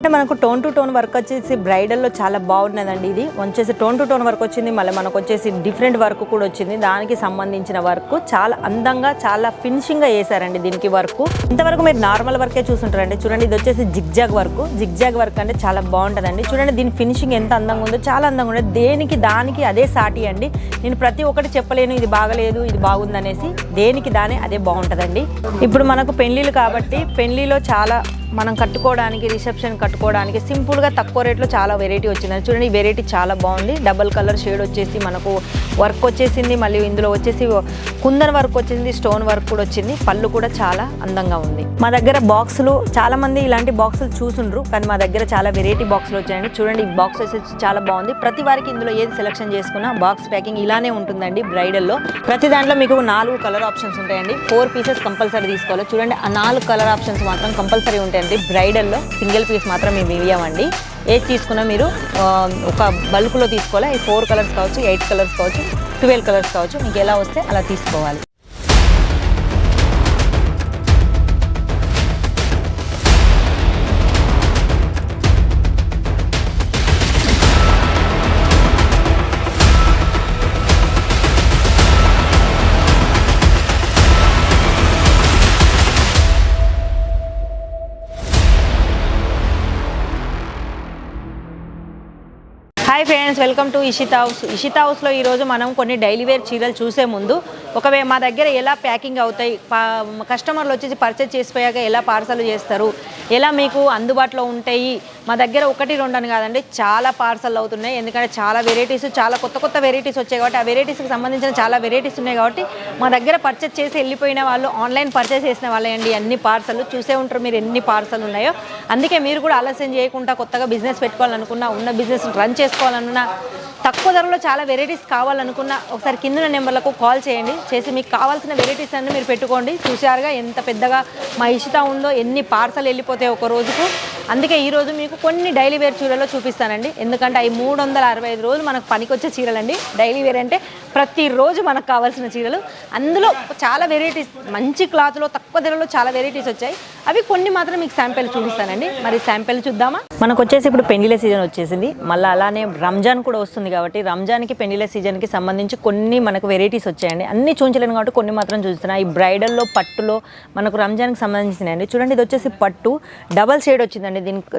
అంటే మనకు tone to tone work వచ్చేసి బ్రైడల్లో చాలా బాగున్నదండి. ఇది వచ్చేసి టోన్ టు టోన్ వర్క్ వచ్చింది, మళ్ళీ మనకు వచ్చేసి డిఫరెంట్ వర్క్ కూడా వచ్చింది. దానికి సంబంధించిన వర్క్ చాలా అందంగా చాలా ఫినిషింగ్గా వేసారండి దీనికి వర్క్. ఇంతవరకు మీరు నార్మల్ వర్కే చూసుంటారండి. చూడండి, ఇది వచ్చేసి జిగ్జాగ్ వర్క్ అంటే చాలా బాగుంటుందండి. చూడండి దీని ఫినిషింగ్ ఎంత అందంగా ఉందో, చాలా అందంగా ఉండదు. దేనికి దానికి అదే సాటి అండి. నేను ప్రతి ఒక్కటి చెప్పలేను ఇది బాగలేదు ఇది బాగుంది అనేసి, దేనికి దానే అదే బాగుంటుందండి. ఇప్పుడు మనకు పెళ్ళిళ్ళు కాబట్టి పెళ్ళిలో చాలా మనం కట్టుకోవడానికి రిసెప్షన్ కట్టుకోవడానికి సింపుల్గా తక్కువ రేట్లో చాలా వెరైటీ వచ్చింది. చూడండి ఈ వెరైటీ చాలా బాగుంది. డబల్ కలర్ షేడ్ వచ్చేసి మనకు వర్క్ వచ్చేసింది. మళ్ళీ ఇందులో వచ్చేసి కుందన్ వర్క్ వచ్చింది, స్టోన్ వర్క్ కూడా వచ్చింది. పళ్ళు కూడా చాలా అందంగా ఉంది. మా దగ్గర బాక్సులు చాలా మంది ఇలాంటి బాక్సులు చూసుండ్రు, కానీ మా దగ్గర చాలా వెరైటీ బాక్సులు వచ్చాయండి. చూడండి ఈ బాక్స్ వచ్చేసి చాలా బాగుంది. ప్రతి వారికి ఇందులో ఏది సెలెక్షన్ చేసుకున్నా బాక్స్ ప్యాకింగ్ ఇలానే ఉంటుందండి. బ్రైడల్లో ప్రతి దాంట్లో మీకు 4 కలర్ ఆప్షన్స్ ఉంటాయండి. 4 పీసెస్ కంపల్సరీ తీసుకోవాలి. చూడండి ఆ 4 కలర్ ఆప్షన్స్ మాత్రం కంపల్సరీ ఉంటాయి. బ్రైడల్లో సింగిల్ పీస్ మాత్రం మేము ఇవ్వమండి. ఏది తీసుకున్నా మీరు ఒక బల్క్లో తీసుకోవాలి. ఈ 4 కలర్స్ కావచ్చు, 8 కలర్స్ కావచ్చు, 12 కలర్స్ కావచ్చు, మీకు ఎలా వస్తే అలా తీసుకోవాలి. Hi friends, welcome to Ishita house. Ishita హౌస్లో ఈరోజు మనం కొన్ని డైలీ వేర్ చీరలు చూసే ముందు ఒకవేళ మా దగ్గర ఎలా ప్యాకింగ్ అవుతాయి, కస్టమర్లు వచ్చేసి పర్చేజ్ చేసిపోయాక ఎలా పార్సల్ చేస్తారు, ఎలా మీకు అందుబాటులో ఉంటాయి. మా దగ్గర 1-2 అని కాదండి, చాలా పార్సల్ అవుతున్నాయి. ఎందుకంటే చాలా వెరైటీస్, చాలా కొత్త వెరైటీస్ వచ్చాయి కాబట్టి ఆ వెరైటీస్కి సంబంధించిన చాలా వెరైటీస్ ఉన్నాయి కాబట్టి మా దగ్గర పర్చేజ్ చేసి వెళ్ళిపోయిన వాళ్ళు, ఆన్లైన్ పర్చేజ్ చేసిన వాళ్ళే అండి అన్ని పార్సల్ చూసే ఉంటారు మీరు ఎన్ని పార్సల్ ఉన్నాయో. అందుకే మీరు కూడా ఆలస్యం చేయకుండా కొత్తగా బిజినెస్ పెట్టుకోవాలనుకున్నా, ఉన్న బిజినెస్ రన్ చేసుకోవాలన్నా, తక్కువ ధరలో చాలా వెరైటీస్ కావాలనుకున్న ఒకసారి కింద నెంబర్లకు కాల్ చేయండి. చేసి మీకు కావాల్సిన వెరైటీస్ అన్నీ మీరు పెట్టుకోండి. చూసారుగా ఎంత పెద్దగా మా ఇషితా ఉందో, ఎన్ని పార్సల్ వెళ్ళిపోతాయి ఒక రోజుకు. అందుకే ఈరోజు మీకు కొన్ని డైలీ వేర్ చీరలో చూపిస్తానండి. ఎందుకంటే అవి 365 రోజులు మనకు పనికొచ్చే చీరలండి. డైలీ వేర్ అంటే ప్రతిరోజు మనకు కావాల్సిన చీరలు. అందులో చాలా వెరైటీస్, మంచి క్లాత్లో తక్కువ ధరలో చాలా వెరైటీస్ వచ్చాయి. అవి కొన్ని మాత్రం మీకు శాంపిల్ చూపిస్తానండి. మరి శాంపిల్ చూద్దామా? మనకు వచ్చేసి ఇప్పుడు పెళ్లిళ్ళ సీజన్ వచ్చేసింది, మళ్ళీ అలానే రంజాన్ కూడా వస్తుంది కాబట్టి రంజాన్కి పెళ్లిళ్ళ సీజన్కి సంబంధించి కొన్ని మనకు వెరైటీస్ వచ్చాయండి. అన్ని చూపించలేను కాబట్టి కొన్ని మాత్రం చూస్తున్నాయి. ఈ బ్రైడల్లో పట్టులో మనకు రంజాన్కి సంబంధించినవి. చూడండి ఇది వచ్చేసి పట్టు డబల్ షేడ్ వచ్చిందండి.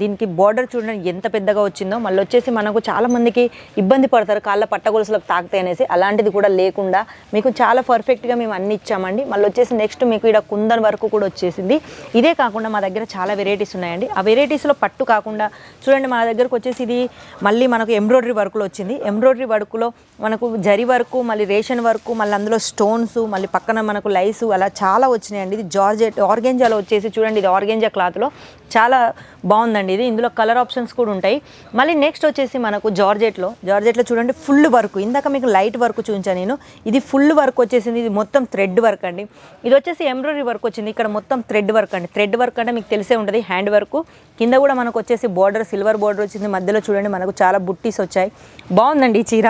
దీనికి బార్డర్ చూడండి ఎంత పెద్దగా వచ్చిందో. మళ్ళీ వచ్చేసి మనకు చాలా మందికి ఇబ్బంది పడతారు కాళ్ళ పట్టగొలుసులకు తాకుతాయి అనేసి, అలాంటిది కూడా లేకుండా మీకు చాలా పర్ఫెక్ట్గా మేము అన్ని ఇచ్చామండి. మళ్ళీ వచ్చేసి నెక్స్ట్ మీకు ఇక్కడ కుందన్ వరకు కూడా వచ్చేసింది. ఇదే కాకుండా మా దగ్గర చాలా వెరైటీస్ ఉన్నాయండి. ఆ వెరైటీస్లో పట్టు కాకుండా చూడండి మా దగ్గరకు వచ్చేసి ఇది మళ్ళీ మనకు ఎంబ్రాయిడరీ వర్క్లో వచ్చింది. ఎంబ్రాయిడరీ వర్క్లో మనకు జరీ వర్క్, మళ్ళీ రేషన్ వర్క్, మళ్ళీ అందులో స్టోన్స్, మళ్ళీ పక్కన మనకు లైసు, అలా చాలా వచ్చినాయండి. ఇది జార్జెట్ ఆర్గెంజాలో వచ్చేసి చూడండి, ఇది ఆర్గెంజా క్లాత్లో చాలా బాగుందండి. ఇది ఇందులో కలర్ ఆప్షన్స్ కూడా ఉంటాయి. మళ్ళీ నెక్స్ట్ వచ్చేసి మనకు జార్జెట్లో చూడండి ఫుల్ వర్క్. ఇందాక మీకు లైట్ వర్క్ చూపించాను నేను, ఇది ఫుల్ వర్క్ వచ్చేసింది. ఇది మొత్తం థ్రెడ్ వర్క్ అండి. ఇది వచ్చేసి ఎంబ్రాయిడరీ వర్క్ వచ్చింది. ఇక్కడ మొత్తం థ్రెడ్ వర్క్ అండి. థ్రెడ్ వర్క్ అంటే మీకు తెలిసే ఉంటుంది, హ్యాండ్ వర్క్. కింద కూడా మనకు వచ్చేసి బార్డర్ సిల్వర్ బార్డర్ వచ్చింది. మధ్యలో చూడండి మనకు చాలా బుట్టీస్ వచ్చాయి. బాగుందండి ఈ చీర.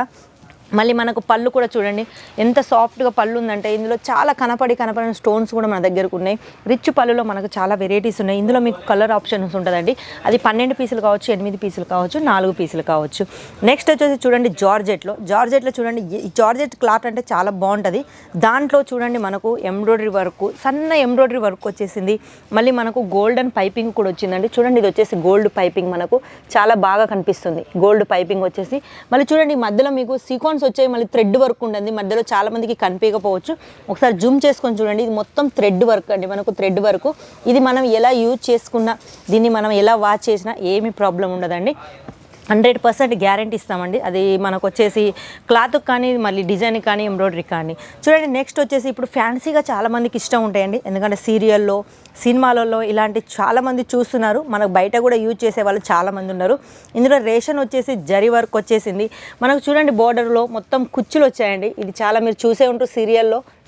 మళ్ళీ మనకు పళ్ళు కూడా చూడండి ఎంత సాఫ్ట్గా పళ్ళు ఉందంటే, ఇందులో చాలా కనపడిన స్టోన్స్ కూడా మన దగ్గరకు ఉన్నాయి. రిచ్ పళ్ళులో మనకు చాలా వెరైటీస్ ఉన్నాయి. ఇందులో మీకు కలర్ ఆప్షన్స్ ఉంటుందండి. అది 12 పీసులు కావచ్చు, 8 పీసులు కావచ్చు, 4 పీసులు కావచ్చు. నెక్స్ట్ వచ్చేసి చూడండి జార్జెట్లో చూడండి, ఈ జార్జెట్ క్లాత్ అంటే చాలా బాగుంటుంది. దాంట్లో చూడండి మనకు ఎంబ్రాయిడరీ వర్క్, సన్న ఎంబ్రాయిడరీ వర్క్ వచ్చేసింది. మళ్ళీ మనకు గోల్డెన్ పైపింగ్ కూడా వచ్చిందండి. చూడండి ఇది వచ్చేసి గోల్డ్ పైపింగ్, మనకు చాలా బాగా కనిపిస్తుంది గోల్డ్ పైపింగ్ వచ్చేసి. మళ్ళీ చూడండి మధ్యలో మీకు సీక్వెన్స్ వచ్చాయి. మళ్ళీ థ్రెడ్ వర్క్ ఉంటుంది మధ్యలో, చాలా మందికి కనిపించకపోవచ్చు. ఒకసారి జూమ్ చేసుకొని చూడండి, ఇది మొత్తం థ్రెడ్ వర్క్ అండి. మనకు థ్రెడ్ వర్క్ ఇది మనం ఎలా యూజ్ చేసుకున్నా, దీన్ని మనం ఎలా వాచ్ చేసినా ఏమీ ప్రాబ్లం ఉండదండి. 100% గ్యారంటీ ఇస్తామండి. అది మనకు వచ్చేసి క్లాత్కి కానీ, మళ్ళీ డిజైన్కి కానీ, ఎంబ్రాయిడరీ కానీ. చూడండి నెక్స్ట్ వచ్చేసి ఇప్పుడు ఫ్యాన్సీగా చాలామందికి ఇష్టం ఉంటాయండి. ఎందుకంటే సీరియల్లో, సినిమాలలో ఇలాంటి చాలామంది చూస్తున్నారు. మనకు బయట కూడా యూజ్ చేసే వాళ్ళు చాలామంది ఉన్నారు. ఇందులో రేషన్ వచ్చేసి జరీ వర్క్ వచ్చేసింది. మనకు చూడండి బోర్డర్లో మొత్తం కుచ్చులు వచ్చాయండి. ఇది చాలా మీరు చూసే ఉంటారు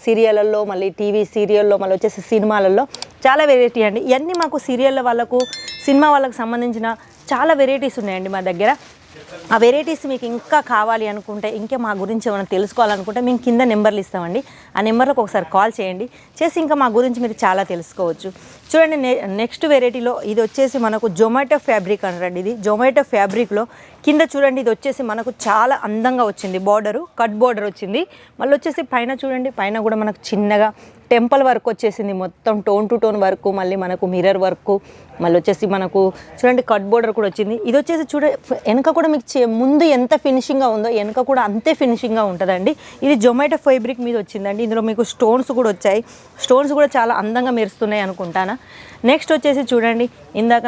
సీరియళ్ళల్లో, మళ్ళీ టీవీ సీరియల్లో, మళ్ళీ వచ్చేసి సినిమాలలో చాలా వెరైటీ అండి. ఇవన్నీ మాకు సీరియళ్ళ వాళ్ళకు, సినిమా వాళ్ళకు సంబంధించిన చాలా వెరైటీస్ ఉన్నాయండి మా దగ్గర. ఆ వెరైటీస్ మీకు ఇంకా కావాలి అనుకుంటే, ఇంకా మా గురించి ఏమైనా తెలుసుకోవాలనుకుంటే మేము కింద నెంబర్లు ఇస్తామండి. ఆ నెంబర్లకు ఒకసారి కాల్ చేయండి, చేసి ఇంకా మా గురించి మీరు చాలా తెలుసుకోవచ్చు. చూడండి నెక్స్ట్ వెరైటీలో ఇది వచ్చేసి మనకు జొమాటో ఫ్యాబ్రిక్ అంటారండి. ఇది జొమాటో ఫ్యాబ్రిక్లో కింద చూడండి ఇది వచ్చేసి మనకు చాలా అందంగా వచ్చింది. బార్డరు కట్ బార్డర్ వచ్చింది. మళ్ళీ వచ్చేసి పైన చూడండి, పైన కూడా మనకు చిన్నగా టెంపుల్ వర్క్ వచ్చేసింది. మొత్తం టోన్ టు టోన్ వర్క్, మళ్ళీ మనకు మిర్రర్ వర్క్, మళ్ళీ వచ్చేసి మనకు చూడండి కట్ బోర్డర్ కూడా వచ్చింది. ఇది వచ్చేసి వెనక కూడా మీకు ముందు ఎంత ఫినిషింగ్గా ఉందో వెనక కూడా అంతే ఫినిషింగ్గా ఉంటుందండి. ఇది జొమాటో ఫ్యాబ్రిక్ మీద వచ్చిందండి. ఇందులో మీకు స్టోన్స్ కూడా వచ్చాయి. స్టోన్స్ కూడా చాలా అందంగా మెరుస్తున్నాయి అనుకుంటాను. నెక్స్ట్ వచ్చేసి చూడండి, ఇందాక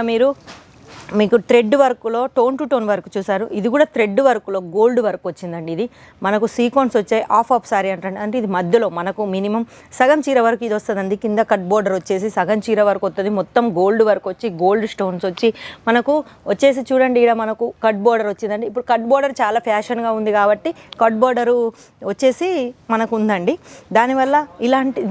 మీకు థ్రెడ్ వర్క్లో టోన్ టు టోన్ వర్క్ చూసారు. ఇది కూడా థ్రెడ్ వర్క్లో గోల్డ్ వర్క్ వచ్చిందండి. ఇది మనకు సీక్వెన్స్ వచ్చాయి. ఆఫ్ సారీ అంటే ఇది మధ్యలో మనకు మినిమం సగం చీర వరకు ఇది వస్తుందండి. కింద కట్ బోర్డర్ వచ్చేసి సగం చీర వరకు వస్తుంది. మొత్తం గోల్డ్ వర్క్ వచ్చి గోల్డ్ స్టోన్స్ వచ్చి మనకు వచ్చేసి చూడండి ఇక్కడ మనకు కట్ బోర్డర్ వచ్చిందండి. ఇప్పుడు కట్ బోర్డర్ చాలా ఫ్యాషన్గా ఉంది కాబట్టి కట్ బోర్డరు వచ్చేసి మనకు ఉందండి. దానివల్ల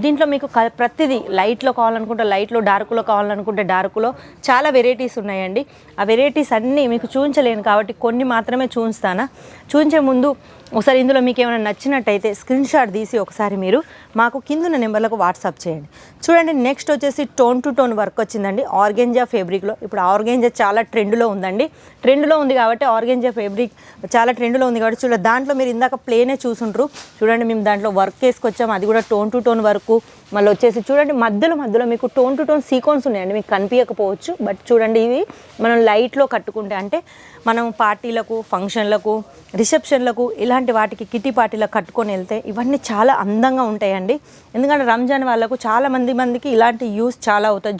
దీంట్లో మీకు ప్రతిదీ లైట్లో కావాలనుకుంటే లైట్లో, డార్క్లో కావాలనుకుంటే డార్క్లో చాలా వెరైటీస్ ఉన్నాయండి. ఆ వెరైటీస్ అన్నీ మీకు చూపించలేను కాబట్టి కొన్ని మాత్రమే చూపించే ముందు ఒకసారి ఇందులో మీకు ఏమైనా నచ్చినట్టయితే స్క్రీన్ షాట్ తీసి ఒకసారి మీరు మాకు కిందున్న నెంబర్లకు వాట్సాప్ చేయండి. చూడండి నెక్స్ట్ వచ్చేసి టోన్ టు టోన్ వర్క్ వచ్చిందండి ఆర్గెంజా ఫేబ్రిక్లో. ఇప్పుడు ఆర్గెంజా చాలా ట్రెండ్లో ఉందండి. ట్రెండ్లో ఉంది కాబట్టి ఆర్గెంజా ఫేబ్రిక్ చాలా ట్రెండ్లో ఉంది కాబట్టి చూడండి దాంట్లో మీరు ఇందాక ప్లేనే చూసుంటారు. చూడండి మేము దాంట్లో వర్క్ వేసుకొచ్చాము. అది కూడా టోన్ టు టోన్ వర్క్. మళ్ళీ వచ్చేసి చూడండి మధ్యలో మీకు టోన్ టు టోన్ సీక్వెన్స్ ఉన్నాయండి. మీకు కనిపించకపోవచ్చు బట్ చూడండి ఇవి మనం లైట్లో కట్టుకుంటే అంటే మనం పార్టీలకు, ఫంక్షన్లకు, రిసెప్షన్లకు ఇలాంటి వాటికి కిటీ పార్టీలకు కట్టుకొని వెళ్తే ఇవన్నీ చాలా అందంగా ఉంటాయండి. ఎందుకంటే రంజాన్ వాళ్ళకు చాలా మందికి ఇలాంటి యూస్ చాలా అవుతాయి.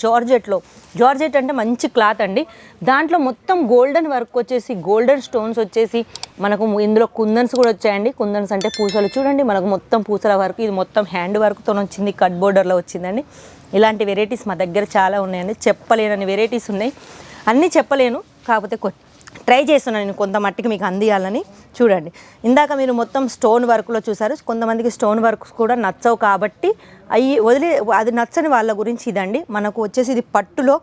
జార్జెట్ అంటే మంచి క్లాత్ అండి. దాంట్లో మొత్తం గోల్డెన్ వర్క్ వచ్చేసి గోల్డెన్ స్టోన్స్ వచ్చేసి మనకు ఇందులో కుందన్స్ కూడా వచ్చాయండి. కుందన్స్ అంటే పూసలు చూడండి మనకు మొత్తం పూసల వర్క్. ఇది మొత్తం హ్యాండ్ వర్క్తో వచ్చింది, కట్ బోర్డర్లో వచ్చిందండి. ఇలాంటి వెరైటీస్ మా దగ్గర చాలా ఉన్నాయండి. చెప్పలేనని వెరైటీస్ ఉన్నాయి. అన్నీ చెప్పలేను కాకపోతే ట్రై చేస్తున్నాను నేను కొంత మట్టికి మీకు అందియాలని. చూడండి ఇందాక మీరు మొత్తం స్టోన్ వర్క్లో చూసారు. కొంతమందికి స్టోన్ వర్క్స్ కూడా నచ్చవు కాబట్టి అది నచ్చని వాళ్ళ గురించి ఇదండి. మనకు వచ్చేసి ఇది పట్టులో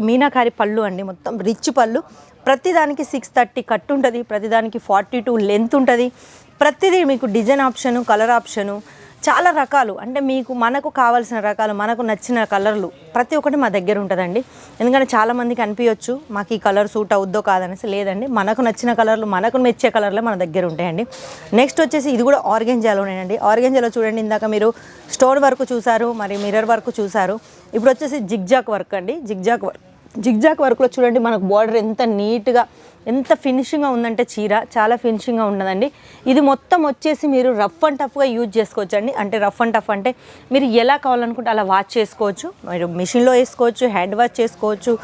మీనాకారి పళ్ళు అండి. మొత్తం రిచ్ పళ్ళు. ప్రతిదానికి 630 కట్ ఉంటుంది. ప్రతిదానికి 42 లెంత్ ఉంటుంది. ప్రతిదీ మీకు డిజైన్ ఆప్షను, కలర్ ఆప్షను చాలా రకాలు అంటే మనకు కావాల్సిన రకాలు, మనకు నచ్చిన కలర్లు ప్రతి ఒక్కటి మా దగ్గర ఉంటుందండి. ఎందుకంటే చాలామందికి అనిపించవచ్చు మాకు ఈ కలర్ సూట్ అవుద్దో కాదనేసి. లేదండి, మనకు నచ్చిన కలర్లు, మనకు మెచ్చే కలర్లే మన దగ్గర ఉంటాయండి. నెక్స్ట్ వచ్చేసి ఇది కూడా ఆర్గెంజాలోనేనండి. ఆర్గెంజాలో చూడండి ఇందాక మీరు స్టోన్ వర్క్ చూసారు, మరి మిర్రర్ వర్క్ చూసారు. ఇప్పుడు వచ్చేసి జిగ్జాక్ వర్క్ అండి. జిగ్జాక్ వర్క్లో చూడండి మనకు బార్డర్ ఎంత నీట్గా, ఎంత ఫినిషింగ్గా ఉందంటే చీర చాలా ఫినిషింగ్గా ఉన్నదండి. ఇది మొత్తం వచ్చేసి మీరు రఫ్ అండ్ టఫ్గా యూజ్ చేసుకోవచ్చు అండి. అంటే రఫ్ అండ్ టఫ్ అంటే మీరు ఎలా కావాలనుకుంటే అలా వాష్ చేసుకోవచ్చు. మీరు మిషన్లో వేసుకోవచ్చు, హ్యాండ్ వాష్ చేసుకోవచ్చు,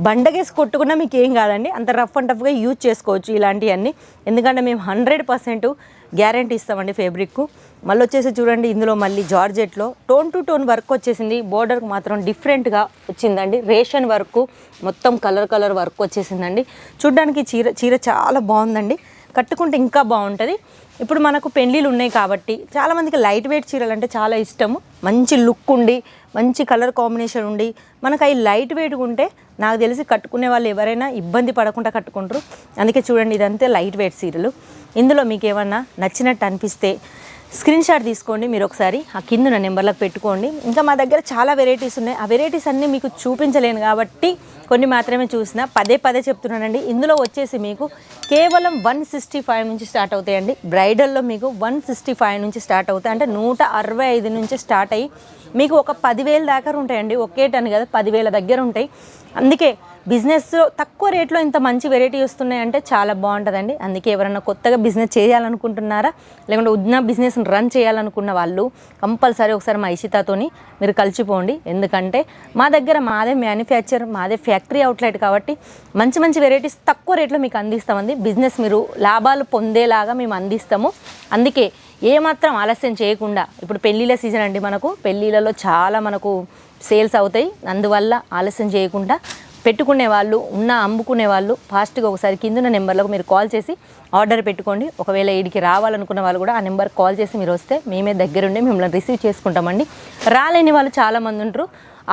బండగేసి కొట్టుకున్నా మీకు ఏం కాదండి. అంత రఫ్ అండ్ టఫ్గా యూజ్ చేసుకోవచ్చు ఇలాంటివన్నీ. ఎందుకంటే మేము 100% గ్యారంటీ ఇస్తామండి ఫ్యాబ్రిక్కు. మళ్ళీ వచ్చేసి చూడండి ఇందులో మళ్ళీ జార్జెట్లో టోన్ టు టోన్ వర్క్ వచ్చేసింది. బోర్డర్కి మాత్రం డిఫరెంట్గా వచ్చిందండి. రేషన్ వర్క్ మొత్తం కలర్ వర్క్ వచ్చేసిందండి. చూడ్డానికి చీర చాలా బాగుందండి. కట్టుకుంటే ఇంకా బాగుంటుంది. ఇప్పుడు మనకు పెళ్ళిళ్ళు ఉన్నాయి కాబట్టి చాలామందికి లైట్ వెయిట్ చీరలు అంటే చాలా ఇష్టము. మంచి లుక్ ఉండి, మంచి కలర్ కాంబినేషన్ ఉండి మనకు అవి లైట్ వెయిట్గా ఉంటే నాకు తెలిసి కట్టుకునే వాళ్ళు ఎవరైనా ఇబ్బంది పడకుండా కట్టుకుంటారు. అందుకే చూడండి ఇదంతే లైట్ వెయిట్ చీరలు. ఇందులో మీకు ఏమన్నా నచ్చినట్టు అనిపిస్తే స్క్రీన్ షాట్ తీసుకోండి. మీరు ఒకసారి ఆ కింద నెంబర్లకు పెట్టుకోండి. ఇంకా మా దగ్గర చాలా వెరైటీస్ ఉన్నాయి. ఆ వెరైటీస్ అన్నీ మీకు చూపించలేను కాబట్టి కొన్ని మాత్రమే చూసిన పదే చెప్తున్నానండి. ఇందులో వచ్చేసి మీకు కేవలం 165 నుంచి స్టార్ట్ అవుతాయండి. బ్రైడల్లో మీకు 165 నుంచి స్టార్ట్ అవుతాయి. అంటే 165 నుంచి స్టార్ట్ అయ్యి మీకు ఒక 10,000 దాకా ఉంటాయండి. ఒకేటని కదా 10,000 దగ్గర ఉంటాయి. అందుకే బిజినెస్ తక్కువ రేట్లో ఇంత మంచి వెరైటీ వస్తున్నాయంటే చాలా బాగుంటుందండి. అందుకే ఎవరైనా కొత్తగా బిజినెస్ చేయాలనుకుంటున్నారా, లేకుంటే ఉన్న బిజినెస్ని రన్ చేయాలనుకున్న వాళ్ళు కంపల్సరీ ఒకసారి మా ఇషితాతోని మీరు కలిసిపోండి. ఎందుకంటే మా దగ్గర మాదే మ్యానుఫ్యాక్చర్, మాదే ఫ్యాక్టరీ అవుట్లెట్ కాబట్టి మంచి వెరైటీస్ తక్కువ రేట్లో మీకు అందిస్తామండి. బిజినెస్ మీరు లాభాలు పొందేలాగా మేము అందిస్తాము. అందుకే ఏమాత్రం ఆలస్యం చేయకుండా, ఇప్పుడు పెళ్ళిళ్ళ సీజన్ అండి, మనకు పెళ్ళిళ్ళలో చాలా మనకు సేల్స్ అవుతాయి. అందువల్ల ఆలస్యం చేయకుండా పెట్టుకునే వాళ్ళు అమ్ముకునే వాళ్ళు ఫాస్ట్గా ఒకసారి కింద నెంబర్లకు మీరు కాల్ చేసి ఆర్డర్ పెట్టుకోండి. ఒకవేళ ఈడికి రావాలనుకున్న వాళ్ళు కూడా ఆ నెంబర్కి కాల్ చేసి మీరు వస్తే మేమే దగ్గరుండి మిమ్మల్ని రిసీవ్ చేసుకుంటామండి. రాలేని వాళ్ళు చాలామంది ఉంటారు.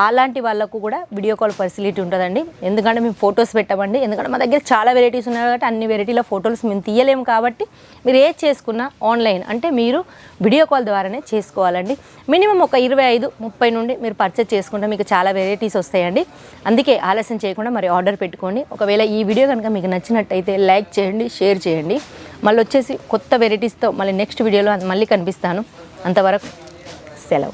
అలాంటి వాళ్ళకు కూడా వీడియో కాల్ ఫెసిలిటీ ఉంటుందండి. ఎందుకంటే మేము ఫొటోస్ పెట్టమండి, ఎందుకంటే మా దగ్గర చాలా వెరైటీస్ ఉన్నాయి కాబట్టి అన్ని వెరైటీల ఫొటోస్ మేము తీయలేము. కాబట్టి మీరు ఏది చేసుకున్నా ఆన్లైన్ అంటే మీరు వీడియో కాల్ ద్వారానే చేసుకోవాలండి. మినిమం ఒక 25-30 నుండి మీరు పర్చేస్ చేసుకుంటే మీకు చాలా వెరైటీస్ వస్తాయండి. అందుకే ఆలస్యం చేయకుండా మరి ఆర్డర్ పెట్టుకోండి. ఒకవేళ ఈ వీడియో కనుక మీకు నచ్చినట్టయితే లైక్ చేయండి, షేర్ చేయండి. మళ్ళీ వచ్చేసి కొత్త వెరైటీస్తో మళ్ళీ నెక్స్ట్ వీడియోలో మళ్ళీ కనిపిస్తాను. అంతవరకు సెలవు.